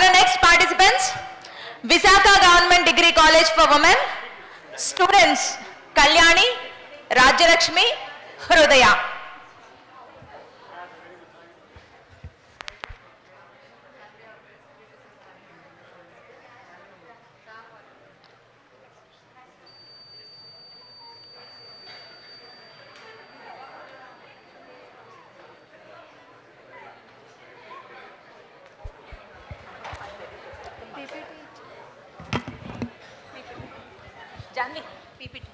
Our next participants, Visakha Government Degree College for Women, students Kalyani, Rajalakshmi, Hrudaya. Janvi, PPT.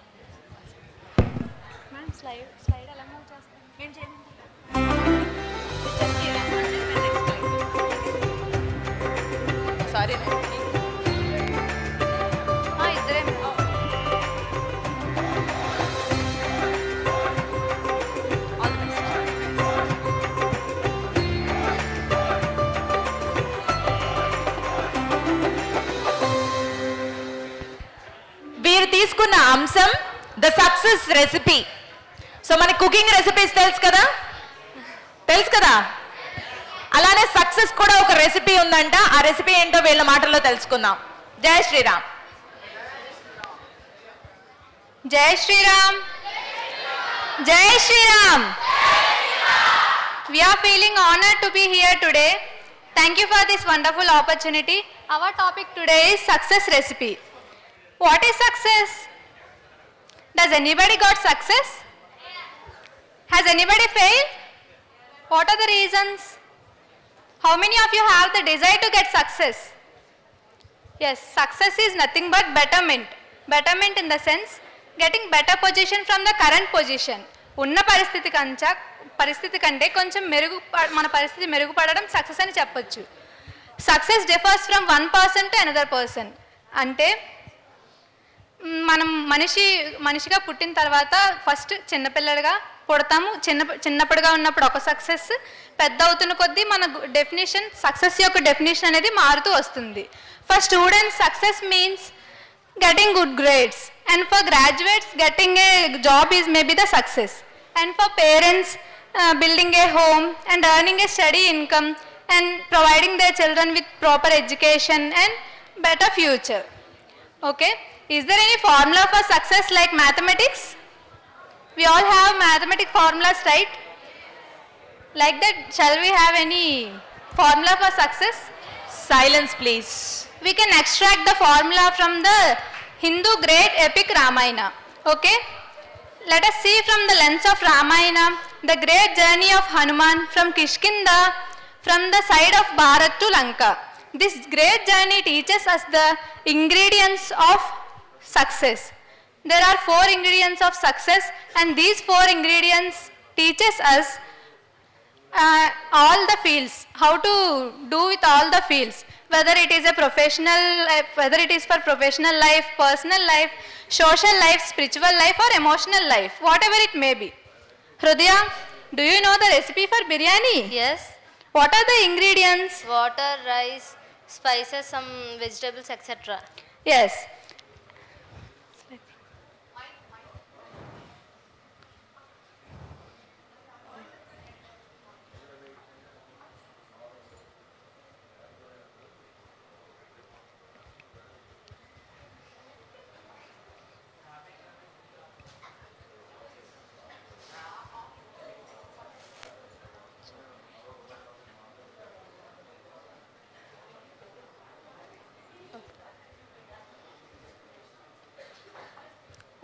Ma'am, slide ఎలా move చేస్తాం? ఏం చేయండి? Sorry ఇద్దరే వీరు తీసుకున్న అంశం ద సక్సెస్ రెసిపీ. సో మన కుకింగ్ రెసిపీస్ తెలుసు కదా, అలానే సక్సెస్ కూడా ఒక రెసిపీ ఉందంట. ఆ రెసిపీ ఏంటో వీళ్ళ మాటల్లో తెలుసుకుందాం. జై శ్రీరామ్. జై శ్రీరామ్. జై Sriram. We are feeling honored to be here today. Thank you for this wonderful opportunity. Our topic today is success recipe. What is success? Does anybody got success? Has anybody failed? What are the reasons? How many of you have the desire to get success? Yes, success is nothing but betterment. Betterment in the sense getting better position from the current position. ఉన్న పరిస్థితి కంటే కొంచెం మన పరిస్థితి మెరుగుపడడం success అని చెప్పొచ్చు. Success differs from one person to another person. అంటే మనం మనిషిగా పుట్టిన తర్వాత ఫస్ట్ చిన్నపిల్లలుగా పుడతాము. చిన్నప్పుడుగా ఉన్నప్పుడు ఒక సక్సెస్, పెద్ద అవుతున్న కొద్దీ మన డెఫినేషన్, సక్సెస్ యొక్క డెఫినేషన్ అనేది మారుతూ వస్తుంది. For students success means getting good grades, and for graduates getting a job is maybe the success, and for parents building a home and earning a steady income and providing their children with proper education and better future. Okay, is there any formula for success like mathematics? We all have mathematic formulas, right? Like that, shall we have any formula for success? Silence please. We can extract the formula from the Hindu great epic Ramayana. Okay, let us see from the lens of Ramayana the great journey of Hanuman from Kishkinda, from the side of Bharat to Lanka. This great journey teaches us the ingredients of success. There are 4 ingredients of success, and these 4 ingredients teaches us all the fields, how to do with all the fields, whether it is a professional life, whether it is for professional life, personal life, social life, spiritual life or emotional life, whatever it may be. Hrudaya, do you know the recipe for biryani? Yes. What are the ingredients? Water, rice, spices, some vegetables, etc. Yes.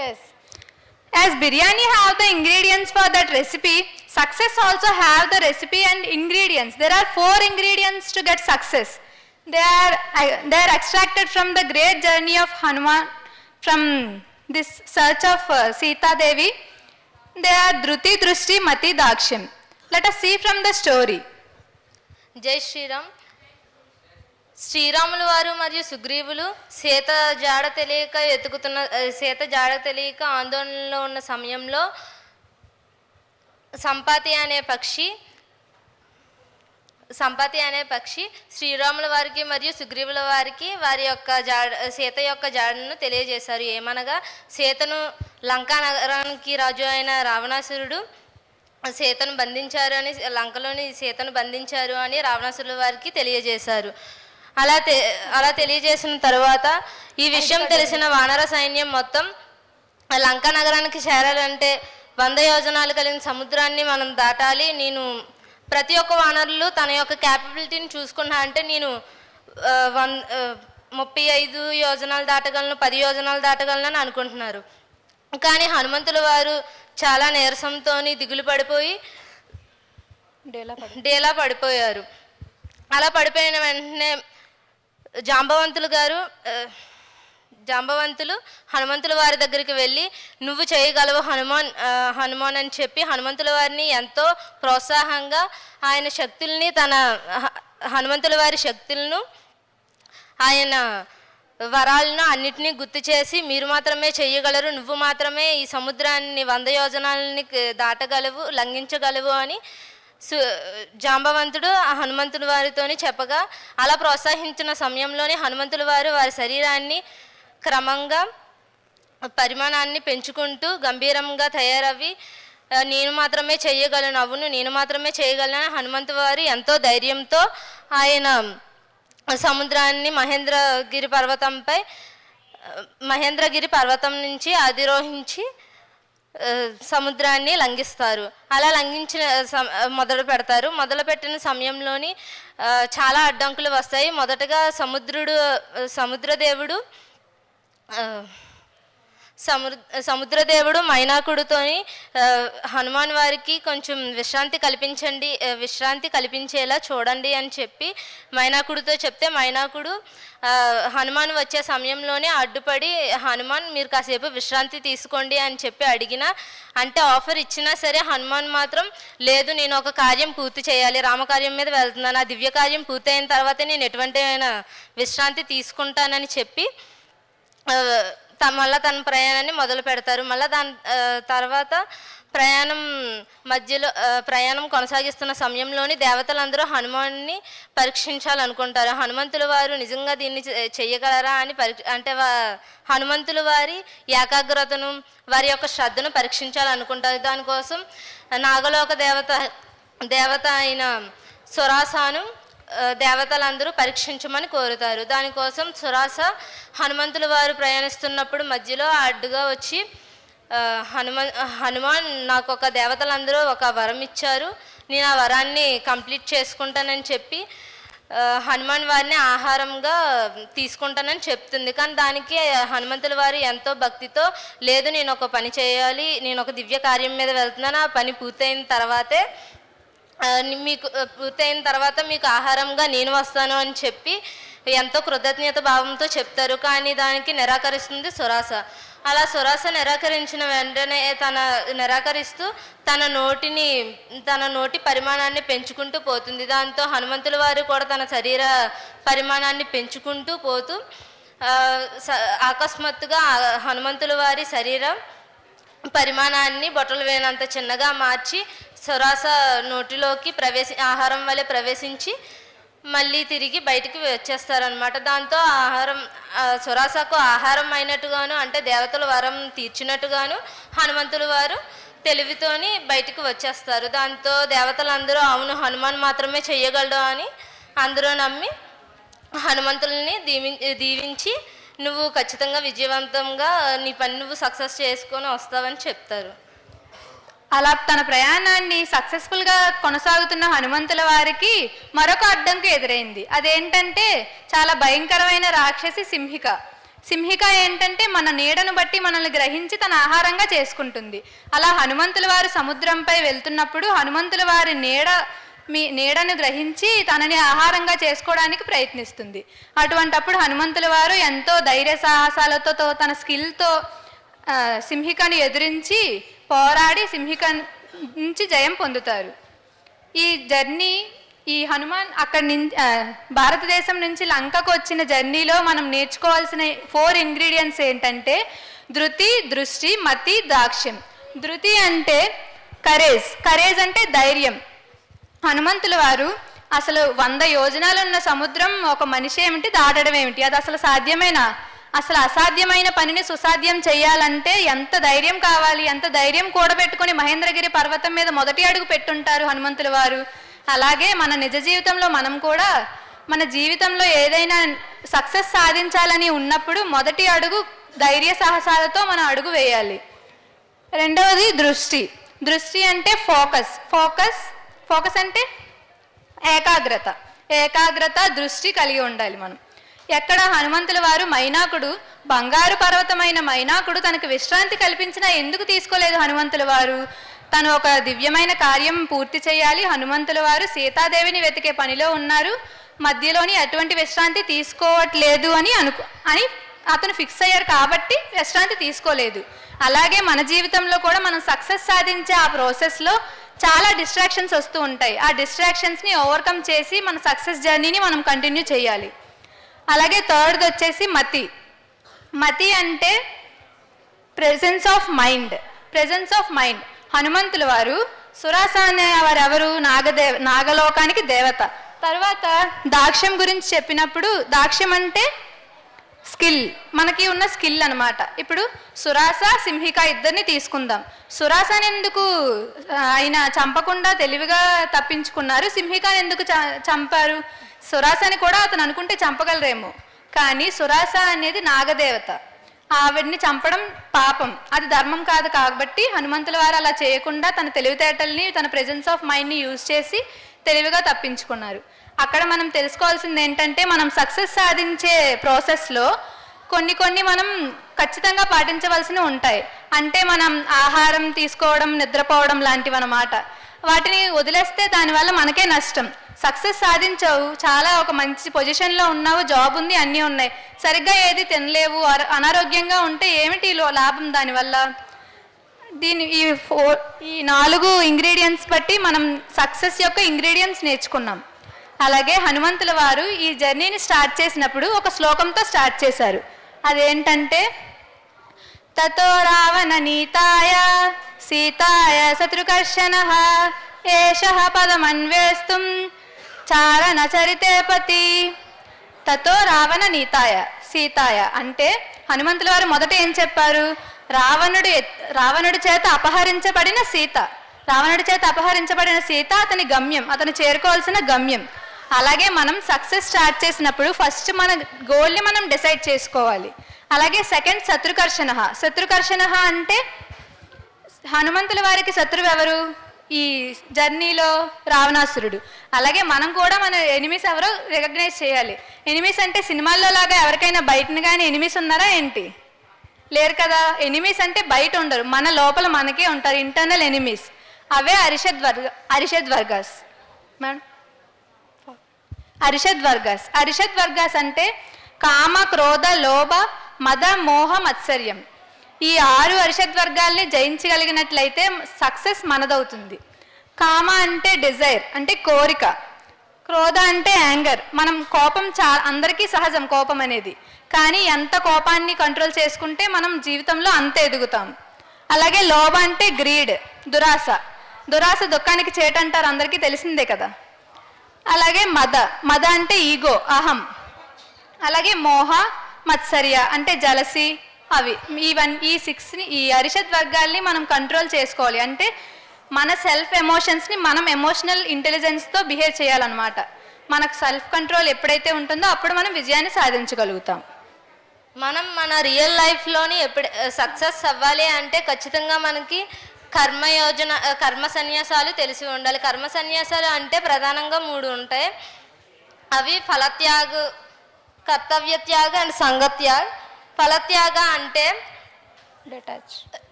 Yes. As biryani have the ingredients for that recipe, success also have the recipe and ingredients. There are 4 ingredients to get success. They are extracted from the great journey of Hanuman, from this search of Sita Devi. They are Dhruti, Drushti, Mati, Daksham. Let us see from the story. జై శ్రీరామ్. శ్రీరాములు వారు మరియు సుగ్రీవులు సీత జాడ తెలియక ఆందోళనలో ఉన్న సమయంలో సంపాతి అనే పక్షి శ్రీరాముల వారికి మరియు సుగ్రీవుల వారికి వారి యొక్క సీత యొక్క జాడను తెలియజేశారు. ఏమనగా సీతను లంకా నగరానికి రాజు అయిన రావణాసురుడు సీతను బంధించారు అని, లంకలోని సీతను బంధించారు అని రావణాసురుల వారికి తెలియజేశారు. అలా తెలియజేసిన తరువాత ఈ విషయం తెలిసిన వానర సైన్యం మొత్తం లంకా నగరానికి చేరాలంటే 100 యోజనాలు కలిగిన సముద్రాన్ని మనం దాటాలి. నేను ప్రతి ఒక్క వానరులు తన యొక్క క్యాపబిలిటీని చూసుకున్నా అంటే నేను 35 యోజనాలు దాటగలను, 10 యోజనాలు దాటగలను అనుకుంటున్నారు. కానీ హనుమంతుల వారు చాలా నీరసంతో దిగులు పడిపోయి డేలా పడిపోయారు. అలా పడిపోయిన వెంటనే జాంబవంతులు హనుమంతుల వారి దగ్గరికి వెళ్ళి నువ్వు చేయగలవు హనుమాన్ అని చెప్పి హనుమంతుల వారిని ఎంతో ప్రోత్సాహంగా ఆయన శక్తుల్ని హనుమంతుల వారి శక్తులను ఆయన వరాలను అన్నిటినీ గుర్తు చేసి మీరు మాత్రమే చేయగలరు, నువ్వు మాత్రమే ఈ సముద్రాన్ని 100 యోజనాలని దాటగలవు, లంఘించగలవు అని జాంబవంతుడు హనుమంతుల వారితోని చెప్పగా అలా ప్రోత్సహించిన సమయంలోనే హనుమంతుల వారు వారి శరీరాన్ని క్రమంగా పరిమాణాన్ని పెంచుకుంటూ గంభీరంగా తయారవి నేను మాత్రమే చేయగలను, అవును నేను మాత్రమే చేయగలను హనుమంతు వారు ఎంతో ధైర్యంతో ఆయన సముద్రాన్ని మహేంద్రగిరి పర్వతం నుంచి అధిరోహించి సముద్రాన్ని లంఘిస్తారు. అలా మొదలుపెట్టిన సమయంలోని చాలా అడ్డంకులు వస్తాయి. మొదటగా సముద్రదేవుడు మైనాకుడితోని హనుమాన్ వారికి కొంచెం విశ్రాంతి కల్పించేలా చూడండి అని చెప్పి మైనాకుడితో చెప్తే మైనాకుడు హనుమాన్ వచ్చే సమయంలోనే అడ్డుపడి హనుమాన్ మీరు కాసేపు విశ్రాంతి తీసుకోండి అని చెప్పి అంటే ఆఫర్ ఇచ్చినా సరే హనుమాన్ మాత్రం లేదు నేను ఒక కార్యం పూర్తి చేయాలి, రామకార్యం మీద వెళ్తున్నాను, ఆ దివ్య కార్యం పూర్తయిన తర్వాతే నేను ఎటువంటి విశ్రాంతి తీసుకుంటానని చెప్పి మళ్ళీ తన ప్రయాణాన్ని మొదలు పెడతారు. మళ్ళీ దాని తర్వాత ప్రయాణం కొనసాగిస్తున్న సమయంలోని దేవతలందరూ హనుమాన్ని పరీక్షించాలనుకుంటారు. హనుమంతుల వారు నిజంగా దీన్ని చెయ్యగలరా అని హనుమంతుల వారి ఏకాగ్రతను వారి యొక్క శ్రద్ధను పరీక్షించాలనుకుంటారు. దానికోసం నాగలోక దేవత అయిన సురాసాను దేవతలందరూ పరీక్షించమని కోరుతారు. దానికోసం సురాస హనుమంతుల వారు ప్రయాణిస్తున్నప్పుడు మధ్యలో అడ్డుగా వచ్చి హనుమాన్ నాకు ఒక దేవతలందరూ ఒక వరం ఇచ్చారు, నేను ఆ వరాన్ని కంప్లీట్ చేసుకుంటానని చెప్పి హనుమాన్ వారిని ఆహారంగా తీసుకుంటానని చెప్తుంది. కానీ దానికి హనుమంతుల వారు ఎంతో భక్తితో లేదు నేను ఒక పని చేయాలి, నేను ఒక దివ్య కార్యం మీద వెళ్తున్నాను, ఆ పని పూర్తయిన తర్వాత మీకు ఆహారంగా నేను వస్తాను అని చెప్పి ఎంతో కృతజ్ఞత భావంతో చెప్తారు. కానీ దానికి నిరాకరిస్తుంది సురాస. అలా సురాస నిరాకరించిన వెంటనే నిరాకరిస్తూ తన నోటి పరిమాణాన్ని పెంచుకుంటూ పోతుంది. దాంతో హనుమంతుల వారు కూడా తన శరీర పరిమాణాన్ని పెంచుకుంటూ పోతూ అకస్మాత్తుగా హనుమంతుల వారి శరీర పరిమాణాన్ని బొట్టలు వేయనంత చిన్నగా మార్చి సురాస నోటిలోకి ఆహారం వలె ప్రవేశించి మళ్ళీ తిరిగి బయటికి వచ్చేస్తారనమాట. దాంతో సురాసకు ఆహారం అయినట్టుగాను అంటే దేవతల వరం తీర్చినట్టుగాను హనుమంతుల వారు తెలివితోని బయటికి వచ్చేస్తారు. దాంతో దేవతలందరూ అవును హనుమాన్ మాత్రమే చెయ్యగలడు అని అందరూ నమ్మి హనుమంతుల్ని దీవించి నువ్వు ఖచ్చితంగా విజయవంతంగా నీ పని నువ్వు సక్సెస్ చేసుకొని వస్తావని చెప్తారు. అలా తన ప్రయాణాన్ని సక్సెస్ఫుల్గా కొనసాగుతున్న హనుమంతుల వారికి మరొక అడ్డంకి ఎదురైంది. అదేంటంటే చాలా భయంకరమైన రాక్షసి సింహిక ఏంటంటే మన నీడను బట్టి మనల్ని గ్రహించి తన ఆహారంగా చేసుకుంటుంది. అలా హనుమంతుల వారు సముద్రంపై వెళ్తున్నప్పుడు హనుమంతుల వారి నీడను గ్రహించి తనని ఆహారంగా చేసుకోవడానికి ప్రయత్నిస్తుంది. అటువంటప్పుడు హనుమంతుల వారు ఎంతో ధైర్య సాహసాలతో తన స్కిల్తో సింహికను ఎదిరించి పోరాడి సింహిక నుంచి జయం పొందుతారు. ఈ జర్నీ ఈ హనుమాన్ అక్కడి నుంచి భారతదేశం నుంచి లంకకు వచ్చిన జర్నీలో మనం నేర్చుకోవాల్సిన 4 ఇంగ్రీడియంట్స్ ఏంటంటే ధృతి, దృష్టి, మతి, దాక్ష్యం. ధృతి అంటే కరేజ్ అంటే ధైర్యం. హనుమంతుల వారు అసలు 100 యోజనాలు ఉన్న సముద్రం ఒక మనిషి ఏమిటి దాటడం ఏమిటి, అది అసలు సాధ్యమేనా? అసలు అసాధ్యమైన పనిని సుసాధ్యం చేయాలంటే ఎంత ధైర్యం కావాలి, ఎంత ధైర్యం కూడబెట్టుకుని మహేంద్రగిరి పర్వతం మీద మొదటి అడుగు పెట్టుంటారు హనుమంతుల వారు. అలాగే మన నిజ జీవితంలో మనం కూడా మన జీవితంలో ఏదైనా సక్సెస్ సాధించాలని ఉన్నప్పుడు మొదటి అడుగు ధైర్య సాహసాలతో మనం అడుగు వేయాలి. రెండవది దృష్టి. దృష్టి అంటే ఫోకస్ అంటే ఏకాగ్రత దృష్టి కలిగి ఉండాలి మనం. ఎక్కడ హనుమంతుల వారు మైనాకుడు, బంగారు పర్వతమైన మైనాకుడు తనకు విశ్రాంతి కల్పించినా ఎందుకు తీసుకోలేదు హనుమంతుల వారు? తను ఒక దివ్యమైన కార్యం పూర్తి చేయాలి, హనుమంతుల వారు సీతాదేవిని వెతికే పనిలో ఉన్నారు, మధ్యలోని ఎటువంటి విశ్రాంతి తీసుకోవట్లేదు అని అతను ఫిక్స్ అయ్యారు కాబట్టి విశ్రాంతి తీసుకోలేదు. అలాగే మన జీవితంలో కూడా మనం సక్సెస్ సాధించే ఆ ప్రాసెస్లో చాలా డిస్ట్రాక్షన్స్ వస్తూ ఉంటాయి. ఆ డిస్ట్రాక్షన్స్ని ఓవర్కమ్ చేసి మన సక్సెస్ జర్నీని మనం కంటిన్యూ చేయాలి. అలాగే థర్డ్ది వచ్చేసి మతి అంటే ప్రెజెన్స్ ఆఫ్ మైండ్. హనుమంతుల వారు సురాస అనే వారు ఎవరు? నాగలోకానికి దేవత. తర్వాత దాక్ష్యం గురించి చెప్పినప్పుడు దాక్ష్యం అంటే స్కిల్, మనకి ఉన్న స్కిల్ అనమాట. ఇప్పుడు సురాస సింహిక ఇద్దరిని తీసుకుందాం. సురాసని ఎందుకు ఆయన చంపకుండా తెలివిగా తప్పించుకున్నారు, సింహికాని ఎందుకు చంపారు? సురాసని కూడా అతను అనుకుంటే చంపగలరేమో, కానీ సురాస అనేది నాగదేవత, ఆవిడ్ని చంపడం పాపం, అది ధర్మం కాదు. కాబట్టి హనుమంతుల వారు అలా చేయకుండా తన తెలివితేటల్ని, తన ప్రెజెన్స్ ఆఫ్ మైండ్ని యూజ్ చేసి తెలివిగా తప్పించుకున్నారు. అక్కడ మనం తెలుసుకోవాల్సింది ఏంటంటే, మనం సక్సెస్ సాధించే ప్రాసెస్లో కొన్ని మనం ఖచ్చితంగా పాటించవలసినవి ఉంటాయి. అంటే మనం ఆహారం తీసుకోవడం, నిద్రపోవడం లాంటివి అన్నమాట. వాటిని వదిలేస్తే దానివల్ల మనకే నష్టం. సక్సెస్ సాధించావు, చాలా ఒక మంచి పొజిషన్లో ఉన్నావు, జాబ్ ఉంది, అన్నీ ఉన్నాయి, సరిగ్గా ఏది తినలేవు, అనారోగ్యంగా ఉంటే ఏమిటి లాభం దానివల్ల? ఈ 4 ఇంగ్రీడియంట్స్ బట్టి మనం సక్సెస్ యొక్క ఇంగ్రీడియంట్స్ నేర్చుకున్నాం. అలాగే హనుమంతుల వారు ఈ జర్నీని స్టార్ట్ చేసినప్పుడు ఒక శ్లోకంతో స్టార్ట్ చేశారు. అదేంటంటే, తతో రావణ నీతాయ సీతాయ శత్రుకర్షణః ఏషః పదమన్వేస్తుం చారణ చరితేపతి. తతో రావణ నీతాయ సీతాయ అంటే హనుమంతుల వారు మొదట ఏం చెప్పారు? రావణుడి చేత అపహరించబడిన సీత అతని గమ్యం, అతను చేరుకోవాల్సిన గమ్యం. అలాగే మనం సక్సెస్ స్టార్ట్ చేసినప్పుడు ఫస్ట్ మన గోల్ని మనం డిసైడ్ చేసుకోవాలి. అలాగే సెకండ్ శత్రుకర్షణ అంటే హనుమంతుల వారికి శత్రువు ఎవరు? ఈ జర్నీలో రావణాసురుడు. అలాగే మనం కూడా మన ఎనిమీస్ ఎవరో రికగ్నైజ్ చేయాలి. ఎనిమీస్ అంటే సినిమాల్లో లాగా ఎవరికైనా బయటను కానీ ఎనిమీస్ ఉన్నారా ఏంటి? లేరు కదా. ఎనిమీస్ అంటే బయట ఉండరు, మన లోపల మనకే ఉంటారు, ఇంటర్నల్ ఎనిమీస్. అవే అరిషద్ వర్గాస్. అరిషద్ వర్గాస్ అంటే కామ, క్రోధ, లోభ, మద, మోహ, మత్సర్యం. ఈ 6 అరిషద్ వర్గాల్ని జయించగలిగినట్లయితే సక్సెస్ మనదవుతుంది. కామ అంటే డిజైర్, అంటే కోరిక. క్రోధ అంటే యాంగర్, మనం కోపం అందరికీ సహజం కోపం అనేది, కానీ ఎంత కోపాన్ని కంట్రోల్ చేసుకుంటే మనం జీవితంలో అంత ఎదుగుతాం. అలాగే లోభ అంటే గ్రీడ్, దురాశ దుఃఖానికి చేటంటారు, అందరికీ తెలిసిందే కదా. అలాగే మద అంటే ఈగో, అహం. అలాగే మోహ, మత్సర్య అంటే జలసి. ఈ 6ని, ఈ అరిషద్ వర్గాల్ని మనం కంట్రోల్ చేసుకోవాలి. అంటే మన సెల్ఫ్ ఎమోషన్స్ని మనం ఎమోషనల్ ఇంటెలిజెన్స్తో బిహేవ్ చేయాలన్నమాట. మనకు సెల్ఫ్ కంట్రోల్ ఎప్పుడైతే ఉంటుందో అప్పుడు మనం విజయాన్ని సాధించగలుగుతాం. మనం మన రియల్ లైఫ్లోని సక్సెస్ అవ్వాలి అంటే ఖచ్చితంగా మనకి కర్మ సన్యాసాలు తెలిసి ఉండాలి. కర్మ సన్యాసాలు అంటే ప్రధానంగా 3 ఉంటాయి. అవి ఫలత్యాగ, కర్తవ్యత్యాగ అండ్ సంగత్యాగ. ఫలత్యాగ అంటే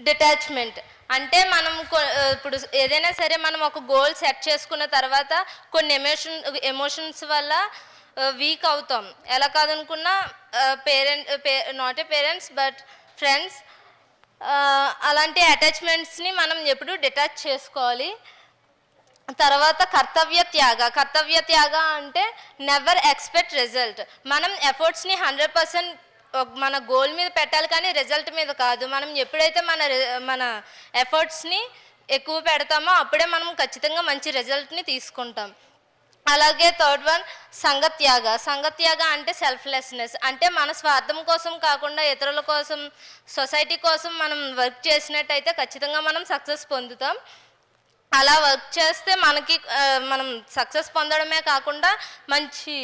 డిటాచ్మెంట్. అంటే మనం ఇప్పుడు ఏదైనా సరే మనం ఒక గోల్ సెట్ చేసుకున్న తర్వాత కొన్ని ఎమోషన్స్ వల్ల వీక్ అవుతాం. ఎలా కాదనుకున్నా not a parents but friends, అలాంటి అటాచ్మెంట్స్ని మనం ఎప్పుడు డిటాచ్ చేసుకోవాలి. తర్వాత కర్తవ్య త్యాగ అంటే నెవర్ ఎక్స్పెక్ట్ రిజల్ట్. మనం ఎఫర్ట్స్ని 100% మన గోల్ మీద పెట్టాలి, కానీ రిజల్ట్ మీద కాదు. మనం ఎప్పుడైతే మన ఎఫర్ట్స్ని ఎక్కువ పెడతామో అప్పుడే మనం ఖచ్చితంగా మంచి రిజల్ట్ని తీసుకుంటాం. అలాగే థర్డ్ వన్ సంగత్యాగ అంటే సెల్ఫ్లెస్నెస్. అంటే మన స్వార్థం కోసం కాకుండా ఇతరుల కోసం, సొసైటీ కోసం మనం వర్క్ చేసినట్టయితే ఖచ్చితంగా మనం సక్సెస్ పొందుతాం. అలా వర్క్ చేస్తే మనకి మనం సక్సెస్ పొందడమే కాకుండా మంచి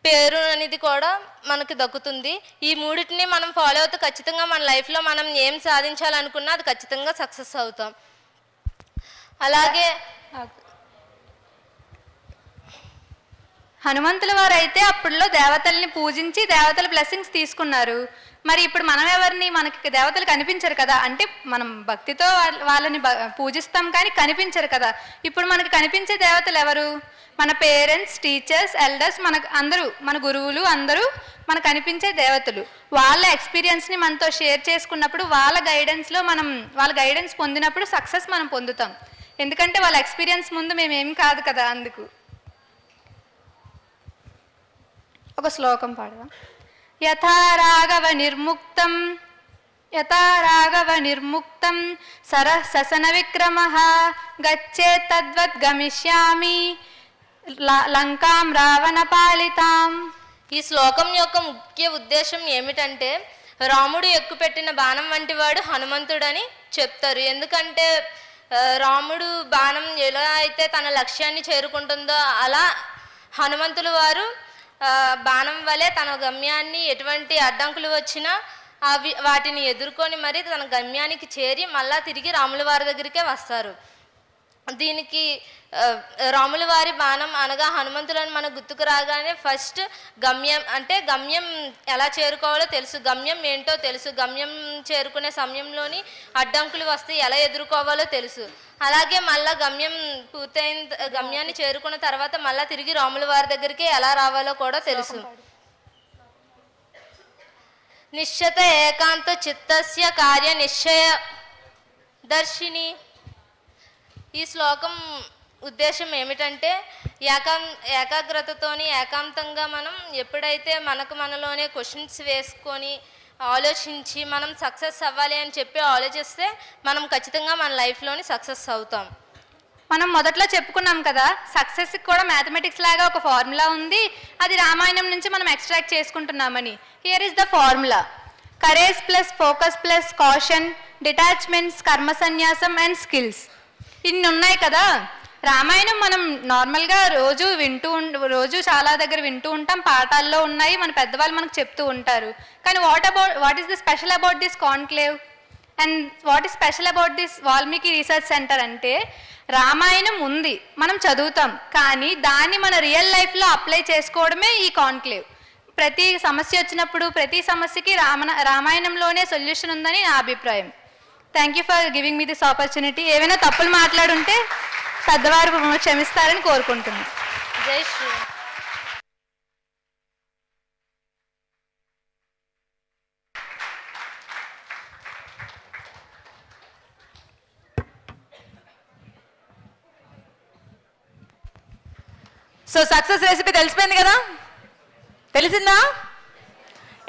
పేరు అనేది కూడా మనకి దక్కుతుంది. ఈ మూడింటిని మనం ఫాలో అవుతూ ఖచ్చితంగా మన లైఫ్లో మనం ఏం సాధించాలనుకున్నా అది ఖచ్చితంగా సక్సెస్ అవుతాం. అలాగే హనుమంతుల వారు అయితే అప్పుడులో దేవతల్ని పూజించి దేవతల బ్లెస్సింగ్స్ తీసుకున్నారు. మరి ఇప్పుడు మనం ఎవరిని, మనకి దేవతలు కనిపించరు కదా, అంటే మనం భక్తితో వాళ్ళని పూజిస్తాం కానీ కనిపించరు కదా. ఇప్పుడు మనకి కనిపించే దేవతలు ఎవరు? మన పేరెంట్స్, టీచర్స్, ఎల్డర్స్, మనకు అందరూ, మన గురువులు అందరూ మనకు కనిపించే దేవతలు. వాళ్ళ ఎక్స్పీరియన్స్ని మనతో షేర్ చేసుకున్నప్పుడు వాళ్ళ గైడెన్స్ పొందినప్పుడు సక్సెస్ మనం పొందుతాం. ఎందుకంటే వాళ్ళ ఎక్స్పీరియన్స్ ముందు మేమేం కాదు కదా. అందుకు ఒక శ్లోకం పాడదాం. యథా రాఘవ నిర్ముక్తం సరః ససన విక్రమః గచ్చేత్ తద్వద్ గమిష్యామి లంకాం రావణ పాలితాం. ఈ శ్లోకం యొక్క ముఖ్య ఉద్దేశం ఏమిటంటే రాముడు ఎక్కుపెట్టిన బాణం వంటి వాడు హనుమంతుడని చెప్తారు. ఎందుకంటే రాముడు బాణం ఎలా అయితే తన లక్ష్యాన్ని చేరుకుంటుందో అలా హనుమంతుల వారు బాణం వలె తన గమ్యాన్ని ఎటువంటి అడ్డంకులు వచ్చినా వాటిని ఎదుర్కొని మరి తన గమ్యానికి చేరి మళ్ళా తిరిగి రాముల వారి దగ్గరికే వస్తారు. దీనికి రాముల వారి బాణం అనగా హనుమంతులను మనకు గుర్తుకు రాగానే ఫస్ట్ గమ్యం ఎలా చేరుకోవాలో తెలుసు, గమ్యం ఏంటో తెలుసు, గమ్యం చేరుకునే సమయంలోని అడ్డంకులు వస్తే ఎలా ఎదుర్కోవాలో తెలుసు. అలాగే మళ్ళా గమ్యాన్ని చేరుకున్న తర్వాత మళ్ళా తిరిగి రాముల వారి దగ్గరికి ఎలా రావాలో కూడా తెలుసు. నిశ్చత ఏకాంత చిత్తస్య కార్య నిశ్చయ దర్శిని. ఈ శ్లోకం ఉద్దేశం ఏమిటంటే ఏకాగ్రతతోని ఏకాంతంగా మనం ఎప్పుడైతే మనలోనే క్వశ్చన్స్ వేసుకొని ఆలోచించి మనం సక్సెస్ అవ్వాలి అని చెప్పి ఆలోచిస్తే మనం ఖచ్చితంగా మన లైఫ్లోని సక్సెస్ అవుతాం. మనం మొదట్లో చెప్పుకున్నాం కదా, సక్సెస్కి కూడా మ్యాథమెటిక్స్ లాగా ఒక ఫార్ములా ఉంది, అది రామాయణం నుంచి మనం ఎక్స్ట్రాక్ట్ చేసుకుంటున్నామని. Here is the formula: courage plus focus plus caution, detachments, karma sanyasam and skills. ఇన్ని ఉన్నాయి కదా. రామాయణం మనం నార్మల్గా రోజు చాలా దగ్గర వింటూ ఉంటాం, పాఠాల్లో ఉన్నాయి, మన పెద్దవాళ్ళు మనకు చెప్తూ ఉంటారు. కానీ what is the special about this conclave and what is special about this Valmiki research centre అంటే, రామాయణం ఉంది, మనం చదువుతాం, కానీ దాన్ని మన రియల్ లైఫ్లో అప్లై చేసుకోవడమే ఈ కాన్క్లేవ్. ప్రతి సమస్య వచ్చినప్పుడు ప్రతి సమస్యకి రామాయణంలోనే సొల్యూషన్ ఉందని నా అభిప్రాయం. Thank you for giving me this opportunity. ఏమైనా తప్పులు మాట్లాడుంటే పెద్దవారు క్షమిస్తారని కోరుకుంటున్నాను. జై శ్రీరామ్. సో సక్సెస్ రెసిపీ తెలిసిపోయింది కదా, తెలిసిందా?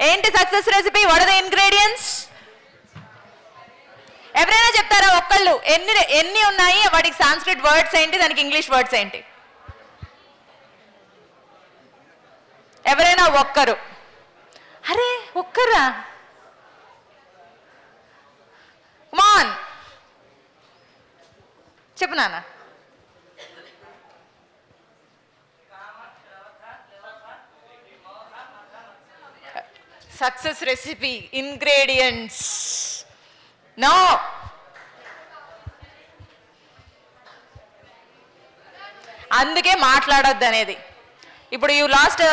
ఏంటి success recipe? What are the ingredients? ఎవరైనా చెప్తారా ఒక్కళ్ళు? ఎన్ని ఉన్నాయి, వాటికి సాంస్క్రిట్ వర్డ్స్ ఏంటి, దానికి ఇంగ్లీష్ వర్డ్స్ ఏంటి? ఎవరైనా ఒక్కరు? అరే ఒక్కరా? కమాన్ చెప్పు నాన్న. Success recipe ingredients. నో, అందుకే మాట్లాడొద్దు అనేది. ఇప్పుడు you last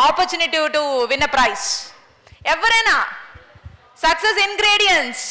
opportunity to win a praise. ఎవరైనా సక్సెస్ ఇంగ్రీడియంట్స్